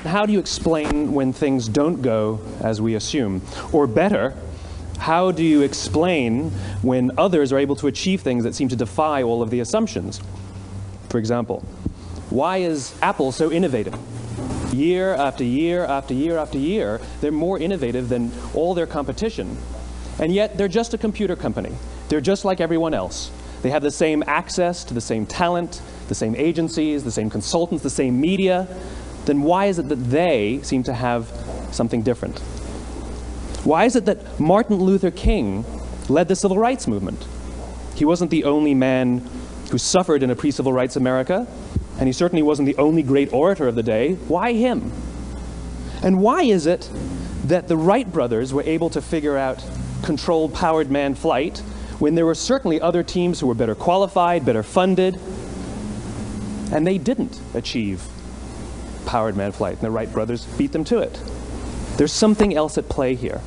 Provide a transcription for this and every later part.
how do you explain when things don't go as we assume? Or better, how do you explain when others are able to achieve things that seem to defy all of the assumptions? For example, why is Apple so innovative? Year after year after year after year, they're more innovative than all their competition. And yet, they're just a computer company. They're just like everyone else. They have the same access to the same talent, the same agencies, the same consultants, the same media. Then why is it that they seem to have something different? Why is it that Martin Luther King led the civil rights movement? He wasn't the only man who suffered in a pre-civil rights America, and he certainly wasn't the only great orator of the day. Why him? And why is it that the Wright brothers were able to figure out controlled powered manned flight when there were certainly other teams who were better qualified, better funded, and they didn't achieve powered manned flight, and the Wright brothers beat them to it? There's something else at play here.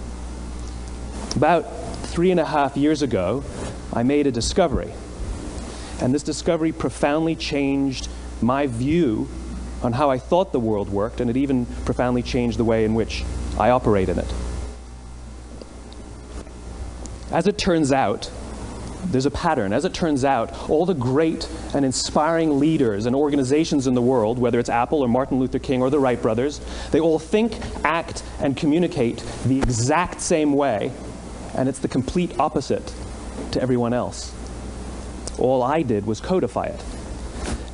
About 3.5 years ago, I made a discovery, and this discovery profoundly changed my view on how I thought the world worked, and it even profoundly changed the way in which I operate in it. As it turns out, there's a pattern. As it turns out, all the great and inspiring leaders and organizations in the world, whether it's Apple or Martin Luther King or the Wright brothers, they all think, act, and communicate the exact same way, and it's the complete opposite to everyone else. All I did was codify it.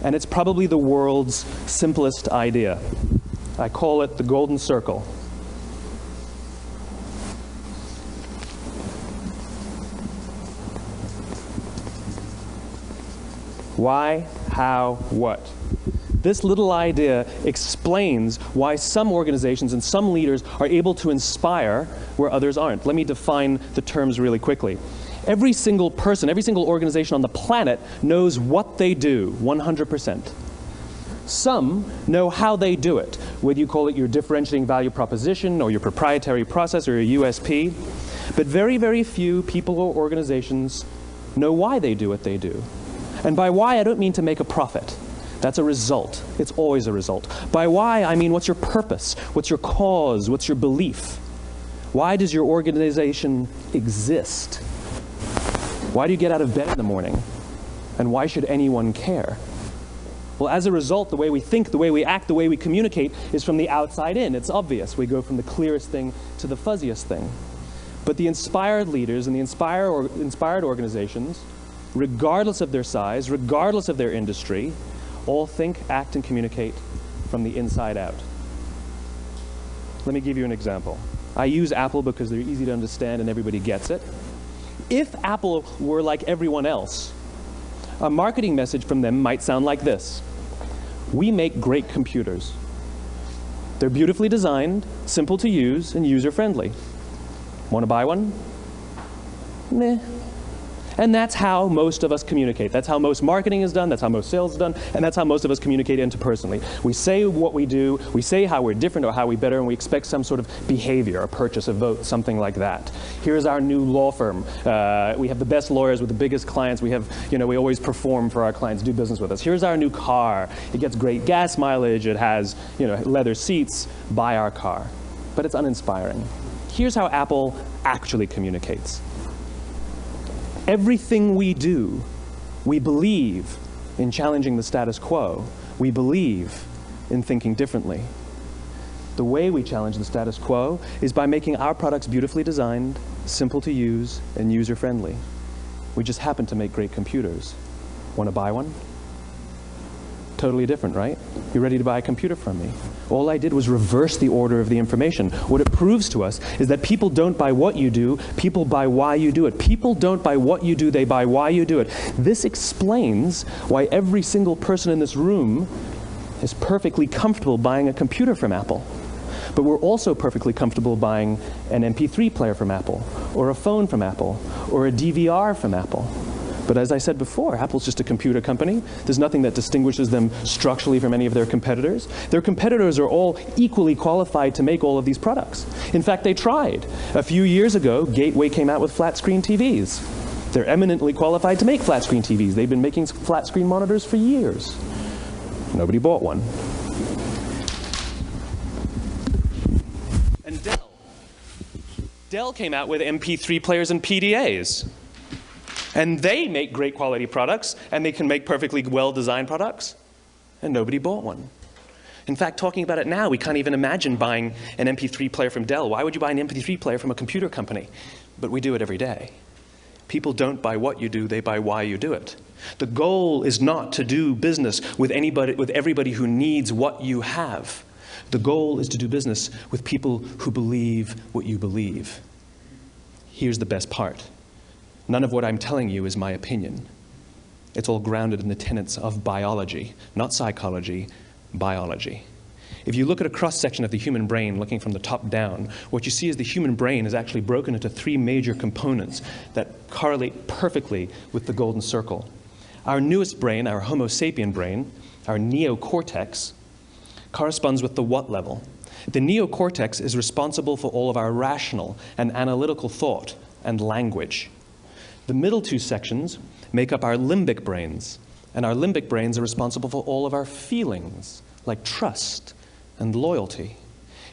And it's probably the world's simplest idea. I call it the golden circle. Why, how, what? This little idea explains why some organizations and some leaders are able to inspire where others aren't. Let me define the terms really quickly. Every single person, every single organization on the planet knows what they do, 100%. Some know how they do it, whether you call it your differentiating value proposition or your proprietary process or your USP. But very, very few people or organizations know why they do what they do. And by why, I don't mean to make a profit. That's a result. It's always a result. By why, I mean what's your purpose? What's your cause? What's your belief? Why does your organization exist? Why do you get out of bed in the morning? And why should anyone care? Well, as a result, the way we think, the way we act, the way we communicate is from the outside in. It's obvious. We go from the clearest thing to the fuzziest thing. But the inspired leaders and the inspired organizations, regardless of their size, regardless of their industry, all think, act, and communicate from the inside out. Let me give you an example. I use Apple because they're easy to understand and everybody gets it. If Apple were like everyone else, a marketing message from them might sound like this. We make great computers. They're beautifully designed, simple to use, and user-friendly. Want to buy one? Meh. And that's how most of us communicate. That's how most marketing is done, that's how most sales is done, and that's how most of us communicate interpersonally. We say what we do, we say how we're different or how we're better, and we expect some sort of behavior, a purchase, a vote, something like that. Here's our new law firm. We have the best lawyers with the biggest clients. We have, we always perform for our clients, do business with us. Here's our new car. It gets great gas mileage. It has, leather seats. Buy our car. But it's uninspiring. Here's how Apple actually communicates. Everything we do, we believe in challenging the status quo. We believe in thinking differently. The way we challenge the status quo is by making our products beautifully designed, simple to use, and user-friendly. We just happen to make great computers. Want to buy one? Totally different, right? You're ready to buy a computer from me. All I did was reverse the order of the information. What it proves to us is that people don't buy what you do, people buy why you do it. People don't buy what you do, they buy why you do it. This explains why every single person in this room is perfectly comfortable buying a computer from Apple. But we're also perfectly comfortable buying an MP3 player from Apple, or a phone from Apple, or a DVR from Apple. But as I said before, Apple's just a computer company. There's nothing that distinguishes them structurally from any of their competitors. Their competitors are all equally qualified to make all of these products. In fact, they tried. A few years ago, Gateway came out with flat-screen TVs. They're eminently qualified to make flat-screen TVs. They've been making flat-screen monitors for years. Nobody bought one. Dell came out with MP3 players and PDAs. And they make great quality products, and they can make perfectly well-designed products, and nobody bought one. In fact, talking about it now, we can't even imagine buying an MP3 player from Dell. Why would you buy an MP3 player from a computer company? But we do it every day. People don't buy what you do, they buy why you do it. The goal is not to do business with everybody who needs what you have. The goal is to do business with people who believe what you believe. Here's the best part. None of what I'm telling you is my opinion. It's all grounded in the tenets of biology, not psychology, biology. If you look at a cross-section of the human brain, looking from the top down, what you see is the human brain is actually broken into 3 major components that correlate perfectly with the golden circle. Our newest brain, our Homo sapien brain, our neocortex, corresponds with the what level. The neocortex is responsible for all of our rational and analytical thought and language. The middle 2 sections make up our limbic brains, and our limbic brains are responsible for all of our feelings, like trust and loyalty.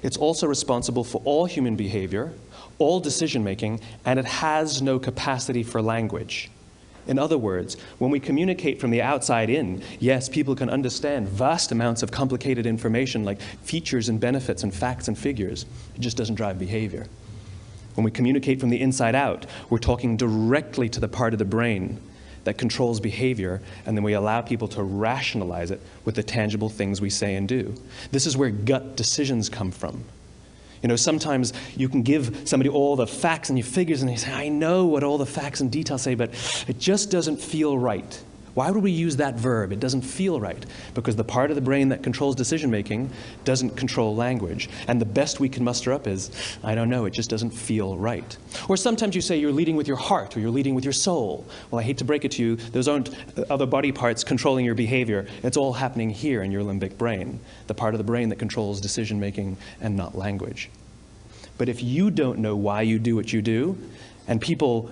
It's also responsible for all human behavior, all decision-making, and it has no capacity for language. In other words, when we communicate from the outside in, yes, people can understand vast amounts of complicated information like features and benefits and facts and figures. It just doesn't drive behavior. When we communicate from the inside out, we're talking directly to the part of the brain that controls behavior, and then we allow people to rationalize it with the tangible things we say and do. This is where gut decisions come from. You know, sometimes you can give somebody all the facts and your figures, and they say, I know what all the facts and details say, but it just doesn't feel right. Why would we use that verb? It doesn't feel right. Because the part of the brain that controls decision-making doesn't control language. And the best we can muster up is, I don't know, it just doesn't feel right. Or sometimes you say you're leading with your heart or you're leading with your soul. Well, I hate to break it to you, those aren't other body parts controlling your behavior. It's all happening here in your limbic brain, the part of the brain that controls decision-making and not language. But if you don't know why you do what you do, and people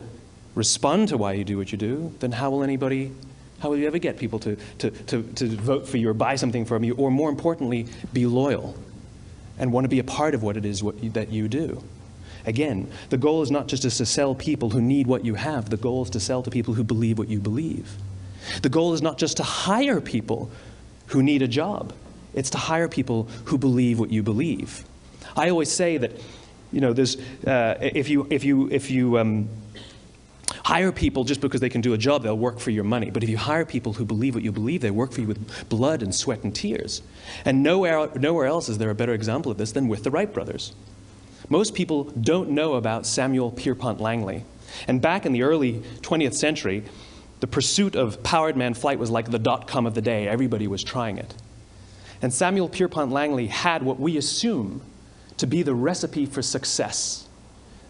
respond to why you do what you do, then how will you ever get people to vote for you or buy something from you, or more importantly, be loyal and want to be a part of what it is that you do? Again, the goal is not just to sell people who need what you have. The goal is to sell to people who believe what you believe. The goal is not just to hire people who need a job. It's to hire people who believe what you believe. I always say that, you know, there's, if you hire people just because they can do a job, they'll work for your money. But if you hire people who believe what you believe, they work for you with blood and sweat and tears. And nowhere else is there a better example of this than with the Wright brothers. Most people don't know about Samuel Pierpont Langley. And back in the early 20th century, the pursuit of powered man flight was like the dot-com of the day. Everybody was trying it. And Samuel Pierpont Langley had what we assume to be the recipe for success.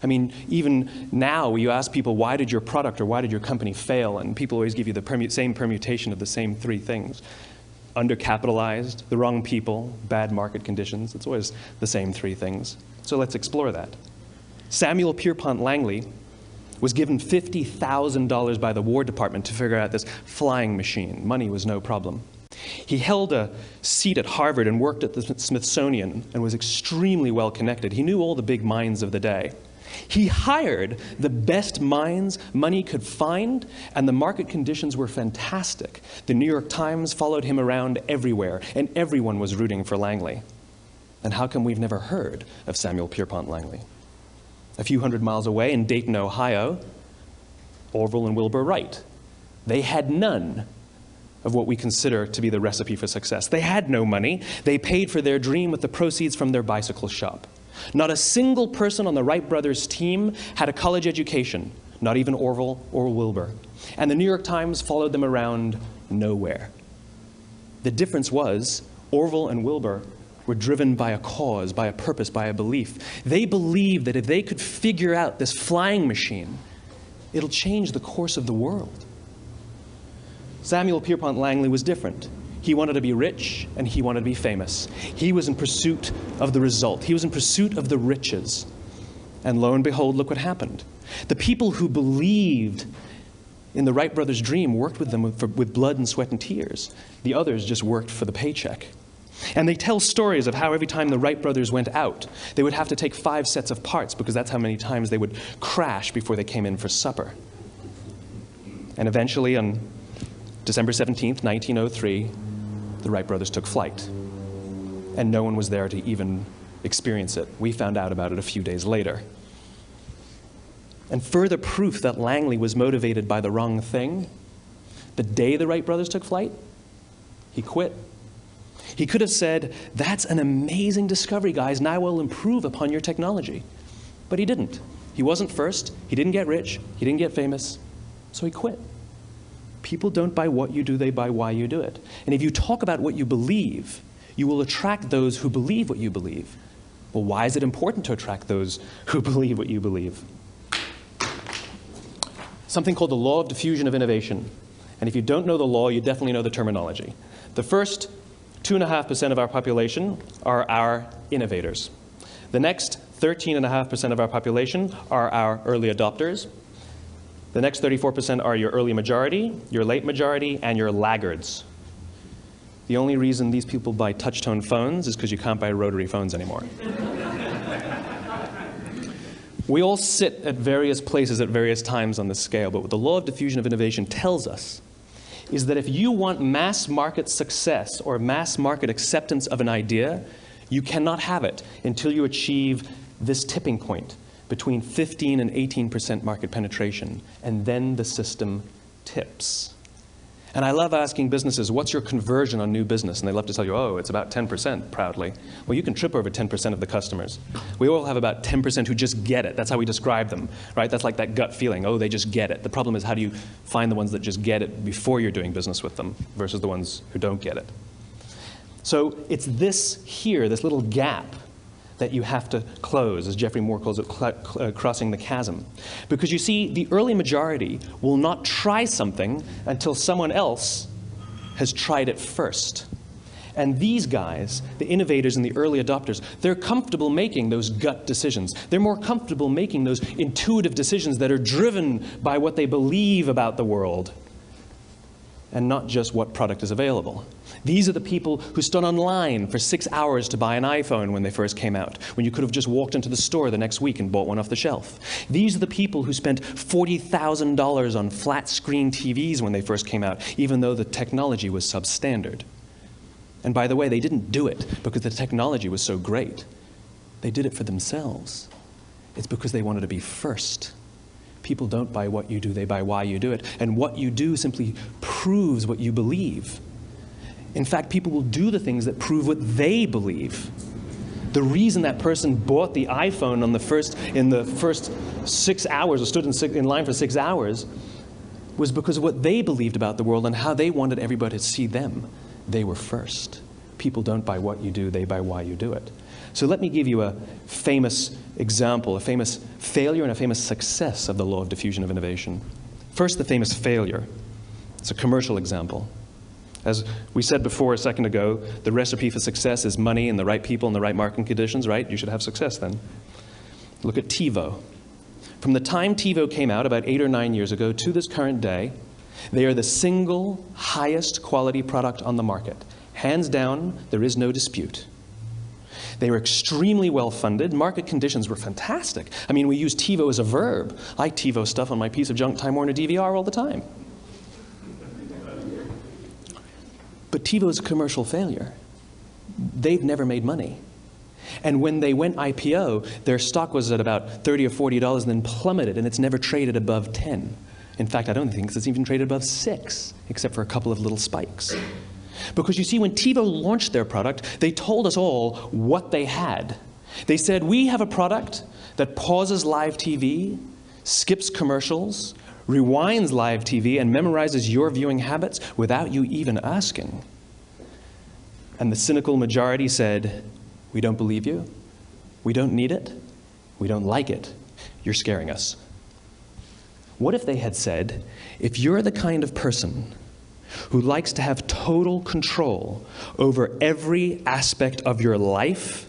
I mean, even now you ask people, why did your product or why did your company fail? And people always give you the same permutation of the same 3 things. Undercapitalized, the wrong people, bad market conditions. It's always the same 3 things. So let's explore that. Samuel Pierpont Langley was given $50,000 by the War Department to figure out this flying machine. Money was no problem. He held a seat at Harvard and worked at the Smithsonian and was extremely well connected. He knew all the big minds of the day. He hired the best minds money could find, and the market conditions were fantastic. The New York Times followed him around everywhere, and everyone was rooting for Langley. And how come we've never heard of Samuel Pierpont Langley? A few hundred miles away in Dayton, Ohio, Orville and Wilbur Wright. They had none of what we consider to be the recipe for success. They had no money. They paid for their dream with the proceeds from their bicycle shop. Not a single person on the Wright brothers' team had a college education, not even Orville or Wilbur. And the New York Times followed them around nowhere. The difference was Orville and Wilbur were driven by a cause, by a purpose, by a belief. They believed that if they could figure out this flying machine, it'll change the course of the world. Samuel Pierpont Langley was different. He wanted to be rich, and he wanted to be famous. He was in pursuit of the result. He was in pursuit of the riches. And lo and behold, look what happened. The people who believed in the Wright brothers' dream worked with them with blood and sweat and tears. The others just worked for the paycheck. And they tell stories of how every time the Wright brothers went out, they would have to take 5 sets of parts because that's how many times they would crash before they came in for supper. And eventually, on December 17th, 1903, the Wright brothers took flight. And no one was there to even experience it. We found out about it a few days later. And further proof that Langley was motivated by the wrong thing, the day the Wright brothers took flight, he quit. He could have said, "That's an amazing discovery, guys. Now we'll improve upon your technology." But he didn't. He wasn't first. He didn't get rich. He didn't get famous. So he quit. People don't buy what you do, they buy why you do it. And if you talk about what you believe, you will attract those who believe what you believe. Well, why is it important to attract those who believe what you believe? Something called the law of diffusion of innovation. And if you don't know the law, you definitely know the terminology. The first 2.5% of our population are our innovators. The next 13.5% of our population are our early adopters. The next 34% are your early majority, your late majority, and your laggards. The only reason these people buy touch-tone phones is because you can't buy rotary phones anymore. We all sit at various places at various times on the scale, but what the law of diffusion of innovation tells us is that if you want mass market success or mass market acceptance of an idea, you cannot have it until you achieve this tipping point between 15 and 18% market penetration, and then the system tips. And I love asking businesses, what's your conversion on new business? And they love to tell you, oh, it's about 10%, proudly. Well, you can trip over 10% of the customers. We all have about 10% who just get it. That's how we describe them, right? That's like that gut feeling, oh, they just get it. The problem is, how do you find the ones that just get it before you're doing business with them versus the ones who don't get it? So it's this here, this little gap, that you have to close, as Geoffrey Moore calls it, crossing the chasm. Because you see, the early majority will not try something until someone else has tried it first. And these guys, the innovators and the early adopters, they're comfortable making those gut decisions. They're more comfortable making those intuitive decisions that are driven by what they believe about the world, and not just what product is available. These are the people who stood online for 6 hours to buy an iPhone when they first came out, when you could have just walked into the store the next week and bought one off the shelf. These are the people who spent $40,000 on flat-screen TVs when they first came out, even though the technology was substandard. And by the way, they didn't do it because the technology was so great. They did it for themselves. It's because they wanted to be first. People don't buy what you do, they buy why you do it. And what you do simply proves what you believe. In fact, people will do the things that prove what they believe. The reason that person bought the iPhone in the first 6 hours, or stood in line for 6 hours, was because of what they believed about the world and how they wanted everybody to see them. They were first. People don't buy what you do, they buy why you do it. So let me give you a famous example, a famous failure and a famous success of the law of diffusion of innovation. First, the famous failure. It's a commercial example. As we said before a second ago, the recipe for success is money and the right people and the right marketing conditions, right? You should have success then. Look at TiVo. From the time TiVo came out about 8 or 9 years ago to this current day, they are the single highest quality product on the market. Hands down, there is no dispute. They were extremely well funded. Market conditions were fantastic. I mean, we use TiVo as a verb. I TiVo stuff on my piece of junk Time Warner DVR all the time. But TiVo is a commercial failure. They've never made money. And when they went IPO, their stock was at about $30 or $40 and then plummeted, and it's never traded above 10. In fact, I don't think it's even traded above 6, except for a couple of little spikes. Because you see, when TiVo launched their product, they told us all what they had. They said, we have a product that pauses live TV, skips commercials, rewinds live TV, and memorizes your viewing habits without you even asking. And the cynical majority said, we don't believe you, we don't need it, we don't like it, you're scaring us. What if they had said, if you're the kind of person who likes to have total control over every aspect of your life,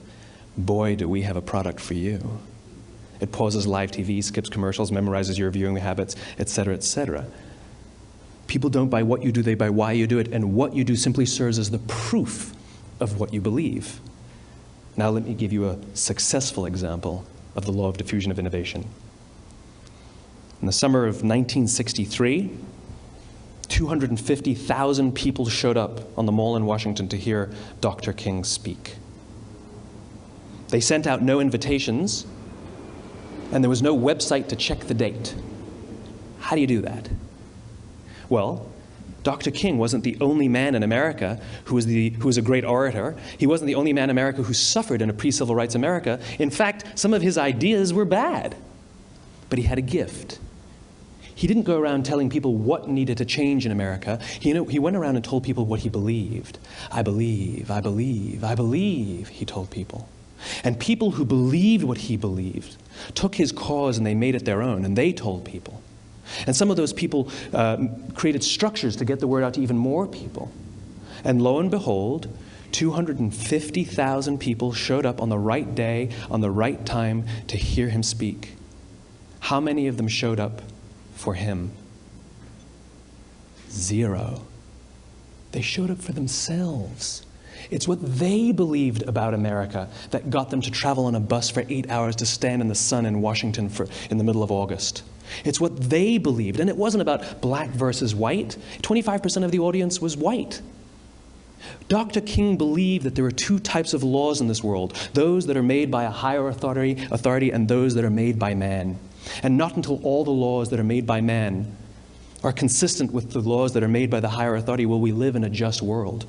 boy, do we have a product for you. It pauses live TV, skips commercials, memorizes your viewing habits, etc., etc. People don't buy what you do, they buy why you do it, and what you do simply serves as the proof of what you believe. Now let me give you a successful example of the law of diffusion of innovation. In the summer of 1963, 250,000 people showed up on the Mall in Washington to hear Dr. King speak. They sent out no invitations, and there was no website to check the date. How do you do that? Well, Dr. King wasn't the only man in America who was a great orator. He wasn't the only man in America who suffered in a pre-civil rights America. In fact, some of his ideas were bad, but he had a gift. He didn't go around telling people what needed to change in America. He went around and told people what he believed. I believe, I believe, I believe, he told people. And people who believed what he believed took his cause and they made it their own, and they told people. And some of those people created structures to get the word out to even more people. And lo and behold, 250,000 people showed up on the right day, on the right time to hear him speak. How many of them showed up for him? 0. They showed up for themselves. It's what they believed about America that got them to travel on a bus for 8 hours to stand in the sun in Washington in the middle of August. It's what they believed, and it wasn't about black versus white. 25% of the audience was white. Dr. King believed that there are 2 types of laws in this world, those that are made by a higher authority and those that are made by man. And not until all the laws that are made by man are consistent with the laws that are made by the higher authority will we live in a just world.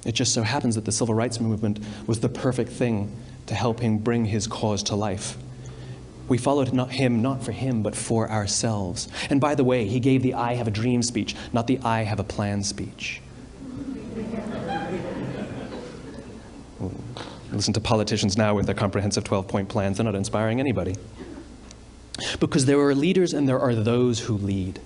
It just so happens that the civil rights movement was the perfect thing to help him bring his cause to life. We followed him not for him, but for ourselves. And by the way, he gave the I have a dream speech, not the I have a plan speech. Listen to politicians now with their comprehensive 12-point plans. They're not inspiring anybody. Because there are leaders and there are those who lead.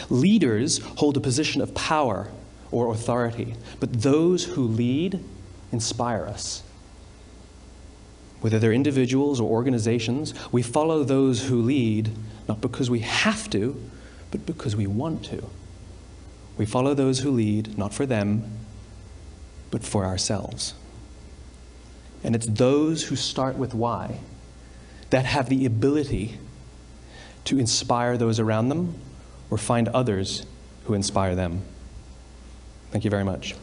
Leaders hold a position of power or authority, but those who lead inspire us. Whether they're individuals or organizations, we follow those who lead, not because we have to, but because we want to. We follow those who lead, not for them, but for ourselves. And it's those who start with why that have the ability to inspire those around them or find others who inspire them. Thank you very much.